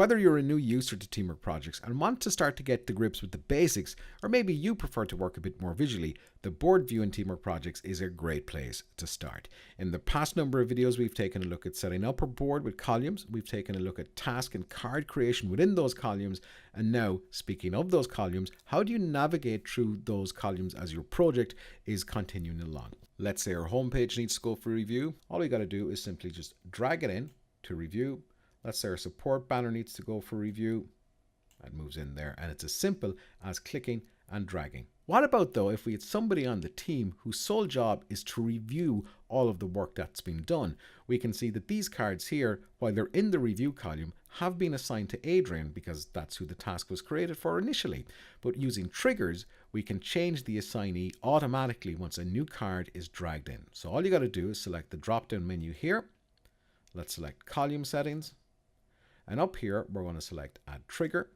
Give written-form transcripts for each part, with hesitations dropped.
Whether you're a new user to Teamwork Projects and want to start to get to grips with the basics, or maybe you prefer to work a bit more visually, the board view in Teamwork Projects is a great place to start. In the past number of videos, we've taken a look at setting up a board with columns, we've taken a look at task and card creation within those columns, and now, speaking of those columns, how do you navigate through those columns as your project is continuing along? Let's say our homepage needs to go for review. All we got to do is simply just drag it in to review. Let's say our support banner needs to go for review. That moves in there, and it's as simple as clicking and dragging. What about though if we had somebody on the team whose sole job is to review all of the work that's been done? We can see that these cards here, while they're in the review column, have been assigned to Adrian because that's who the task was created for initially. But using triggers, we can change the assignee automatically once a new card is dragged in. So all you got to do is select the drop-down menu here. Let's select column settings. And up here, we're going to select add trigger.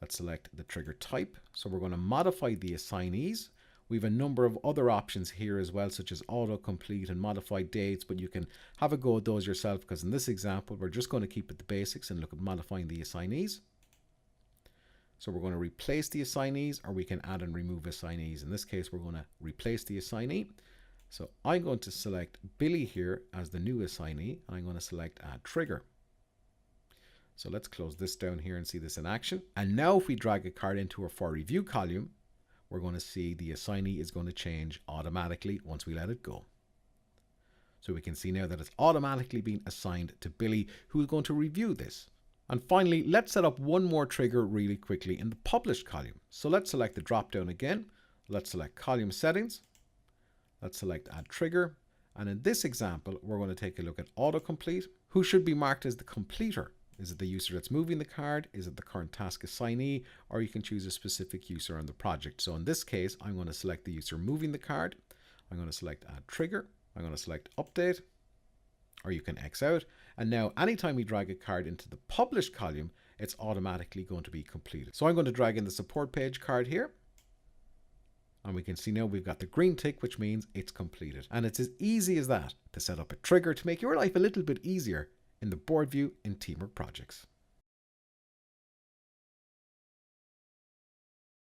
Let's select the trigger type. So we're going to modify the assignees. We have a number of other options here as well, such as autocomplete and modify dates, but you can have a go at those yourself because in this example, we're just going to keep it the basics and look at modifying the assignees. So we're going to replace the assignees, or we can add and remove assignees. In this case, we're going to replace the assignee. So I'm going to select Billy here as the new assignee. I'm going to select add trigger. So let's close this down here and see this in action. And now if we drag a card into our for review column, we're going to see the assignee is going to change automatically once we let it go. So we can see now that it's automatically been assigned to Billy, who is going to review this. And finally, let's set up one more trigger really quickly in the published column. So let's select the drop down again. Let's select column settings. Let's select add trigger. And in this example, we're going to take a look at autocomplete. Who should be marked as the completer? Is it the user that's moving the card? Is it the current task assignee? Or you can choose a specific user on the project. So in this case, I'm going to select the user moving the card. I'm going to select add trigger. I'm going to select update, or you can X out. And now anytime we drag a card into the published column, it's automatically going to be completed. So I'm going to drag in the support page card here. And we can see now we've got the green tick, which means it's completed. And it's as easy as that to set up a trigger to make your life a little bit easier in the board view in Teamwork Projects.